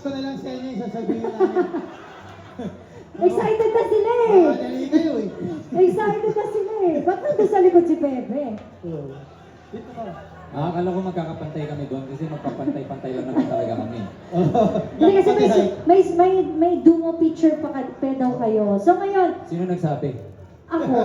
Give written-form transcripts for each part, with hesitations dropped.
Ito na lang sa inyo yung sasabihin namin. Excited na sila eh. Dali kayo eh. Excited na sila eh. Ba't nandun sa likod si Pepe? Dito ka. Akala ko magkakapantay kami doon kasi magpapantay-pantay lang naman talaga kami. Hindi kasi may dumo picture pa daw kayo. So ngayon, Sino nagsabi? ako.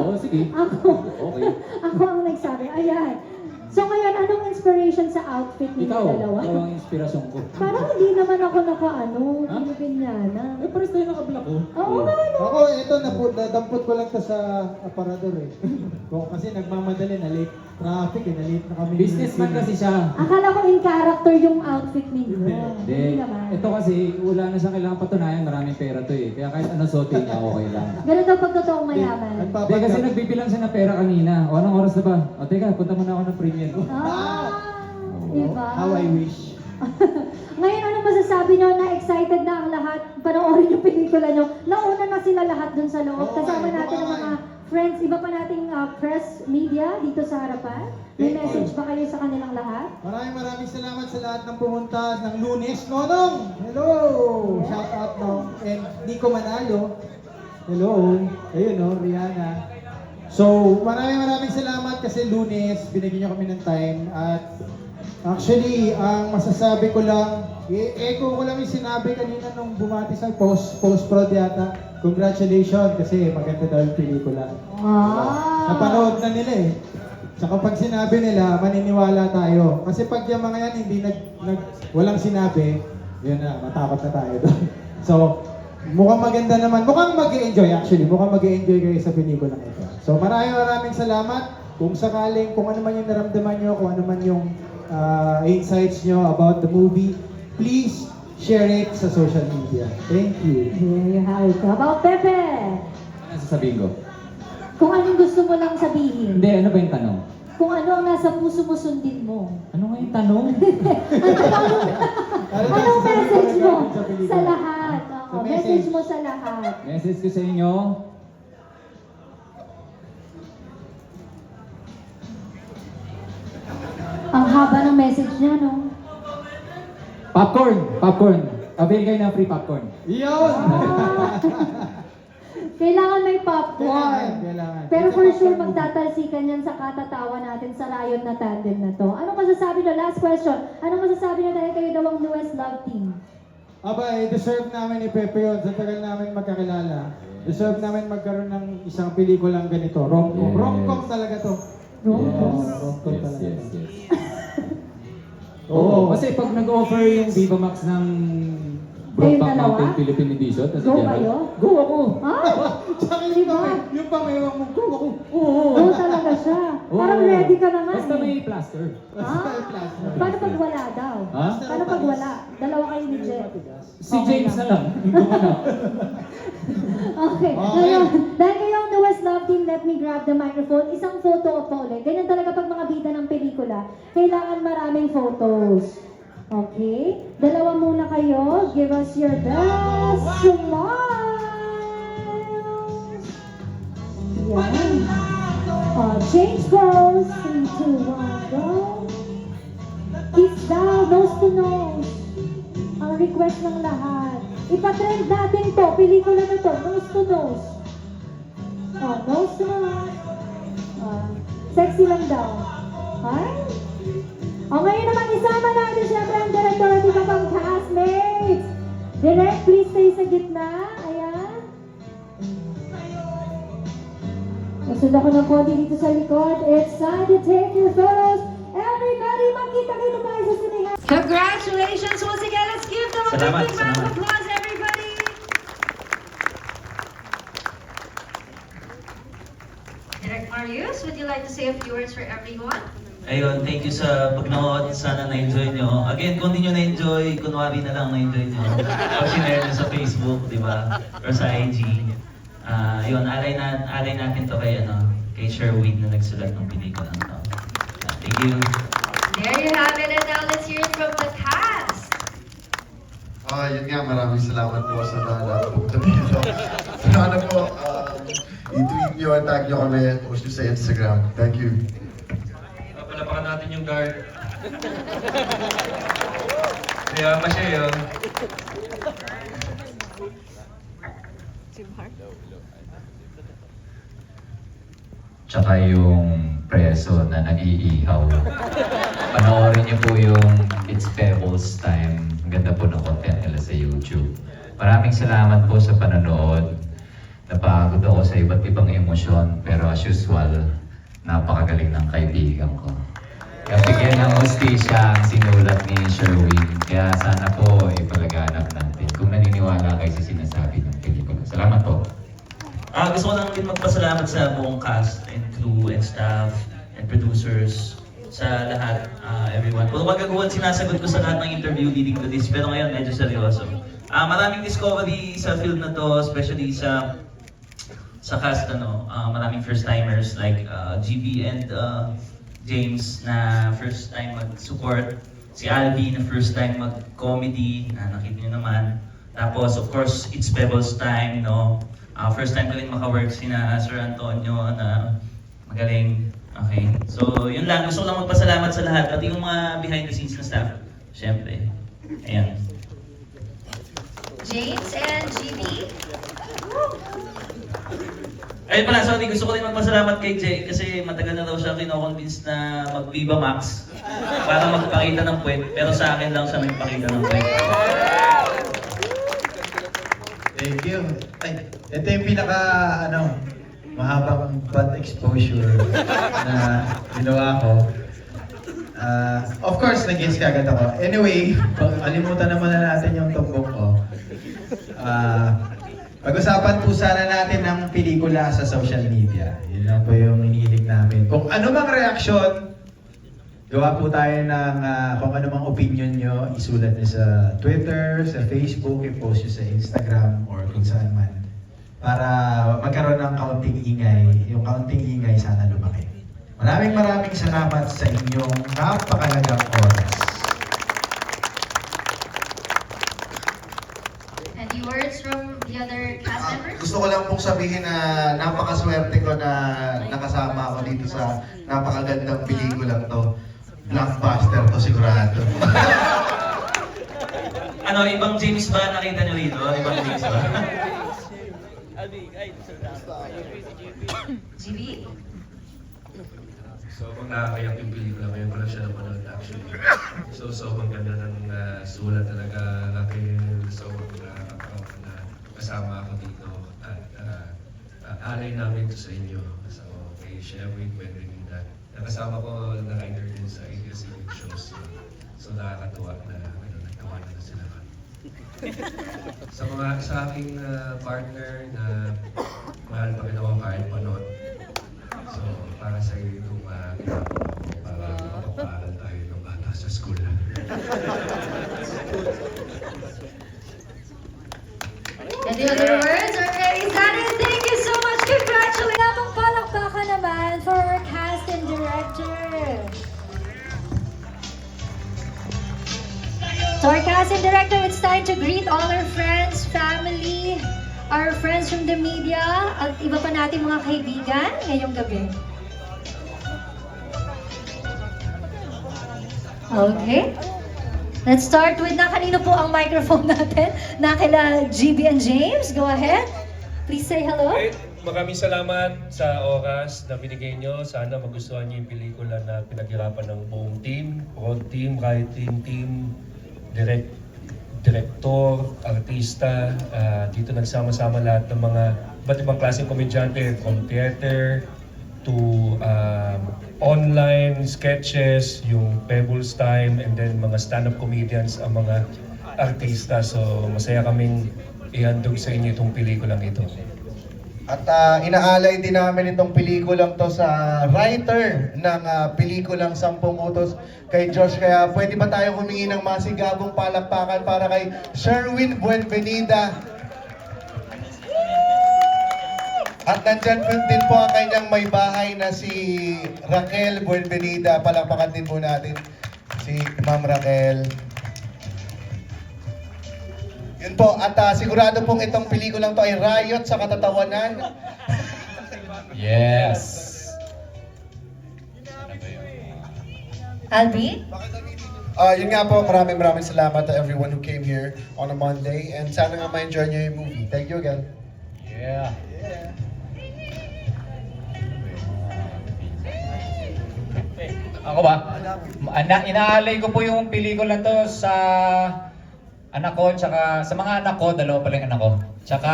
Oo, sige. Ako. Okay. Ako ang nagsabi. Ayan. So ngayon, anong inspiration sa outfit niyo Ikaw, dalawa? ikaw ang inspirasyon ko. Parang hindi naman ako Ha? Pilipinyana. Eh, pares tayo nakablock oh. Oo nga, no? Ako, ito, nadampot ko lang to sa aparador eh. Kasi nagmamadali, na-late traffic eh, na-late na kami. Businessman kasi siya. Akala ko in character yung outfit ninyo. Hindi. naman. Ito kasi, wala na siyang kailangan patunayan, maraming pera to eh. Kaya kahit ano suotin niya, okay lang. Ganun daw pag totoong mayaman. Hindi kasi nagbibilang siya ng pera kanina. O, anong oras na ba? O, teka, punta muna ako ng premium. Ah, iba. How I wish. Ngayon, anong masasabi nyo na excited na ang lahat panoorin yung pelikula nyo? Nauna na sila lahat dun sa loob. Kasama natin ang mga friends, iba pa nating press media dito sa harapan. May message ba kayo sa kanilang lahat? Maraming salamat sa lahat ng pumunta ng Lunes. Nonong! Hello! Shout out Nong. And Nico Manalo. Hello. Ayun no, Rihanna. So, maraming salamat kasi Lunes, binigyan niyo kami ng time. At actually, ang masasabi ko lang, i-echo ko lang yung sinabi kanina nung bumati sa post-prod yata. Congratulations kasi maganda daw yung pelikula. Wow! Napanood na nila eh. Tsaka pag sinabi nila, maniniwala tayo. Kasi pag yung mga yan hindi walang sinabi, yun na, matakot na tayo doon. So, mukhang maganda naman. Mukhang mag-i-enjoy actually. Mukhang mag-i-enjoy kayo sa pelikula ito. So, maraming salamat. Kung sakaling, kung ano man yung naramdaman nyo, kung ano man yung insights nyo about the movie, please share it sa social media. Thank you. There you have it. How about Pepe? Ano sasabihin ko? Kung anong gusto mo lang sabihin. Hindi, ano ba yung tanong? Kung ano ang nasa puso mo, sundin mo. Ano nga yung tanong? Anong message mo sa lahat? Sa Message mo sa lahat. Message ko sa inyo, Ang haba ng message niya, no? popcorn. Avail kayo ng free popcorn. Yun! Kailangan may popcorn. Kailangan. Pero for sure, magtatalsikan yan sa katatawa natin sa rayon na tandem na to. Anong masasabi nyo? Last question. Anong masasabi nyo dahil kayo daw ang newest love team? Aba, deserve namin ni Pepe yun. Sa tagal namin magkakilala. Deserve namin magkaroon ng isang pelikulang ganito. Rom-com. Yes. Rom-com talaga to. Rom-com? Rom-com talaga. Yes. Oo, kasi pag nag-offer yung Viva Max ng Kayong Brokeback dalawa? Mountain Philippine Edition, kasi Go kayo? Go ako! Ah! Tsaka Diba? yung pamewang mo, go ako. Oo, talaga siya. Parang ready ka naman Basta eh. may plaster. Paano pag wala daw? Ha? Paano pag wala? Dalawa kayo ni Jet. Si James na lang. Hindi ko na. Okay. Ngayon, dahil kayo ang newest love team, let me grab the microphone. Isang photo of ulit. Ganyan talaga pag mga bida ng pelikula. Kailangan maraming photos. Okay? Dalawa muna kayo. Give us your best smile. Yan. Change pose. 3, 2, 1, go. Kiss down, nose to nose. Ang request ng lahat. Ipatrend natin to. Pelikula na to. Nose to nose. Nose to nose. Sexy lang daw. Hi? Ngayon naman isama natin siyempre ang director at iba pang castmates. Direct, please stay sa gitna. Ayan. Masud ako ng konti dito sa likod. It's time to take your photos. Everybody, magkita kayo tayo sa sinihan. Congratulations once again. Let's give them a Salamat, big round of salamat. applause, everybody. Direct Marius, would you like to say a few words for everyone? Ayun, thank you sa pag-nood. Sana na-enjoy nyo. Again, kung di nyo na-enjoy, kunwari na lang na-enjoy nyo. Or sinare nyo sa Facebook, di ba? Or sa IG. Yun, alay natin to kay Sherwin na nagsulat ng pelikula to. Thank you. There you have it. And now let's hear it from the cast. Yun nga, maraming salamat po sa lahat po dito. Sana po, i-tweet nyo, tag nyo kami, post nyo sa Instagram. Thank you. Palapakan natin yung guard. Kaya pa siya yun. Tsaka yung preso na nag-iihaw. Panoorin niyo po yung It's Pebbles Time. Ang ganda po ng content nila sa YouTube. Maraming salamat po sa panonood. Napagod ako sa iba't ibang emosyon, pero as usual, napakagaling ng kaibigan ko. Kaya bigyan ng hostisya ang sinulat ni Sherwin. Kaya sana po ipalaganap natin kung naniniwala kayo sa sinasabi ng pelikula. Salamat po. Gusto ko lang din magpasalamat sa buong cast and crew and staff and producers, sa lahat, everyone. Puro magagawan sinasagot ko sa lahat ng interview leading to this, pero ngayon medyo seryoso. Maraming discovery sa film na to, especially sa cast, maraming first-timers like GB and James na first time mag-support, si Alvin na first time mag-comedy, na nakita niyo naman. Tapos, of course, It's Pebbles Time, no? First time ko rin maka-work sina Sir Antonio na magaling. Okay. So, yun lang. Gusto ko lang magpasalamat sa lahat. Pati yung mga behind the scenes na staff. Siyempre. Ayan. James and GB. Ayun pala, sorry. Gusto ko rin magpasalamat kay Jay kasi matagal na daw siya kino-convince na mag-Viva Max para magpakita ng puwet. Pero sa akin lang siya nagpakita ng puwet. Thank you. Ay, ito yung pinaka, mahabang butt exposure na ginawa ko. Of course, nag-guess kagad ako. Anyway, kalimutan naman na natin yung tumbok ko. Pag-usapan po sana natin ng pelikula sa social media. Yun lang po yung hinihiling namin. Kung ano mang reaksyon, gawa po tayo ng kung ano mang opinion nyo, isulat nyo sa Twitter, sa Facebook, i-post nyo sa Instagram, or kung saan man. Para magkaroon ng kaunting ingay. Yung kaunting ingay sana lumaki. Maraming salamat sa inyong napakalagang oras. Any words from the other cast members? Gusto ko lang pong sabihin na napakaswerte ko na nakasama ako dito sa napakagandang pelikulang to. Blockbuster to sigurado. Ibang James ba nakita niyo rito? Ibang James ba? GB. Sobrang nakakayak yung pelikula. Ngayon ko lang siya napanood actually. So sobrang ganda ng sulat talaga. Raquel, sobrang nakakaproud na kasama ako dito. At alay namin to sa inyo. So kay Sherwin, Benvenida. Nakasama ko na writer din sa ABS shows. So nakakatuwa na nagtawa na sila. Sa aking partner na mahal pa rin ako kahit panood. So, para sa iyo itong ginagawa ko para mapapaaral tayo ng bata sa school. Any other words? Okay, is that it? Thank you so much. Congratulations. Tamang palakpakan naman for our cast and director. So our cast and director, it's time to greet all our friends, family, our friends from the media, at iba pa natin mga kaibigan ngayong gabi. Okay. Let's start with kanino po ang microphone natin? Kila GB and James. Go ahead. Please say hello. Okay, maraming salamat sa oras na binigay nyo. Sana magustuhan nyo yung pelikula na pinaghirapan ng buong team, prod team, writing team, director, artista. Dito nagsama-sama lahat ng mga iba't ibang klaseng komedyante, from theater to online sketches, yung Pebbles Time, and then mga stand-up comedians ang mga artista. So masaya kaming ihandog sa inyo itong pelikulang ito. At inaalay din namin itong pelikulang to sa writer ng pelikulang 10 Utos kay Josh. Kaya pwede ba tayo humingi ng masigabong palakpakan para kay Sherwin Buenvenida. At nandyan din po ang kanyang may bahay na si Raquel Buenvenida. Palakpakan din po natin si Ma'am Raquel. Yun po, at sigurado pong itong pelikulang to ay rayot sa katatawanan. Yes! Albi? Yun nga po, maraming salamat to everyone who came here on a Monday. And sana nga ma-enjoy nyo yung movie. Thank you again. Yeah. Ako ba? Inaalay ko po yung pelikula to sa anak ko, tsaka sa mga anak ko, dalawa pala yung anak ko. Tsaka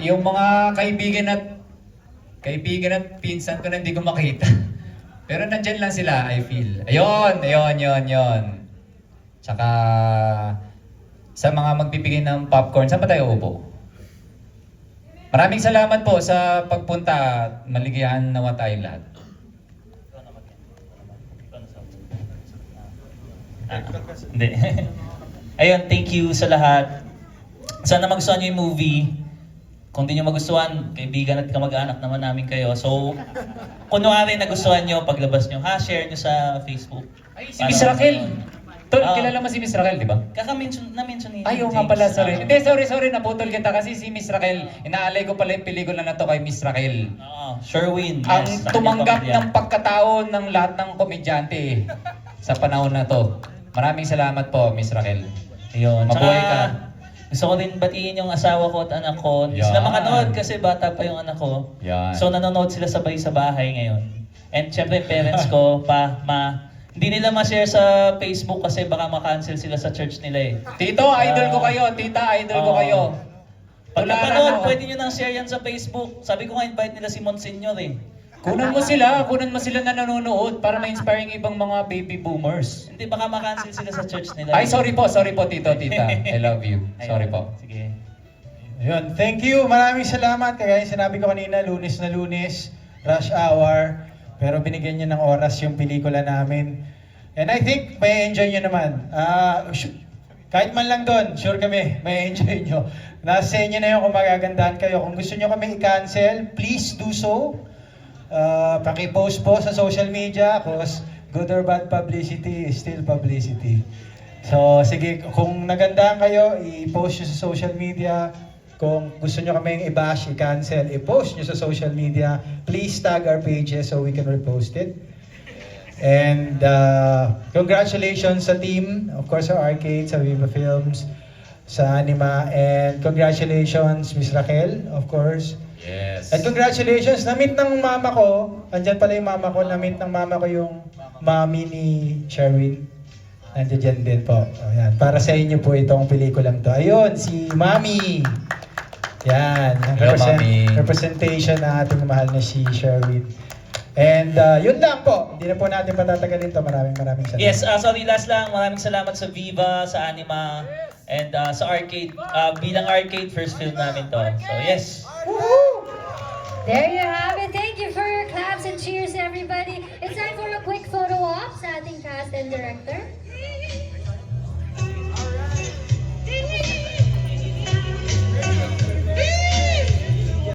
yung mga kaibigan at pinsan ko na hindi ko makita. Pero nandyan lang sila, I feel. Ayun. Tsaka sa mga magbibigay ng popcorn, saan pa tayo upo? Maraming salamat po sa pagpunta. Maligayahan nawa tayong lahat. Hindi. Ayun, thank you sa lahat. Sana magustuhan nyo yung movie. Kung di nyo magustuhan, kaibigan at kamag-anak naman namin kayo. So, kunwari nagustuhan nyo, paglabas nyo, share nyo sa Facebook. Ay, si Miss Raquel! Tol, Ah. kilala mo si Miss Raquel, di ba? Na-mention ni Ay, oo nga James. pala, sorry. Hindi, sorry, naputol kita kasi si Miss Raquel, inaalay ko pala yung pelikula na to kay Miss Raquel. Sherwin. Ang yes, tumanggap pamilya. ng pagkatao ng lahat ng komedyante sa panahon na to. Maraming salamat po, Miss Raquel. Ayun. Mabuhay Tsaka, ka. gusto ko rin batiin yung asawa ko at anak ko. Hindi Yan. sila makanood kasi bata pa yung anak ko. Yan. So nanonood sila sabay sa bahay ngayon. And syempre parents ko, hindi nila ma-share sa Facebook kasi baka ma-cancel sila sa church nila eh. Tito, idol ko kayo. Tita, idol ko Oo. kayo. Pag Tularan napanood, ako. pwede nyo nang share yan sa Facebook. Sabi ko nga, invite nila si Monsignor eh. Kunan mo sila na nanonood para ma-inspire yung ibang mga baby boomers. Hindi, baka ma-cancel sila sa church nila. Ay, sorry po, tito, tita. I love you. Ayun. Sorry po. Sige. Ayun, thank you. Maraming salamat. Kaya yung sinabi ko kanina, Lunes na Lunes, rush hour. Pero binigyan nyo ng oras yung pelikula namin. And I think may enjoy nyo naman. Kahit man lang doon, sure kami, may enjoy nyo. Nasa inyo na yun kung magagandahan kayo. Kung gusto nyo kami i-cancel, please do so. Paki-post po sa social media because good or bad publicity is still publicity. So, sige, kung nagandahan kayo, i-post nyo sa social media. Kung gusto nyo kami i-bash, i-cancel, i-post nyo sa social media. Please tag our pages so we can repost it. And congratulations sa team, of course sa Arcade, sa Viva Films, sa Anima, and congratulations Miss Raquel, of course. Yes. And congratulations, na-meet ng mama ko, andyan pala yung mama ko, na-meet ng mama ko yung mami ni Sherwin. Nandiyan din po. Ayan. Para sa inyo po itong pelikulang to. Ayun, si Mami. Yan. Hello, Mami. Representation na ating mahal na si Sherwin. And yun lang po. Hindi na po natin patatagalin to. Maraming salamat. Yes, sorry, last lang. Maraming salamat sa Viva, sa Anima, and sa Arcade. Bilang Arcade, first film namin to. So, yes. There you have it. Thank you for your claps and cheers, everybody. It's time for a quick photo op sa ating cast and director.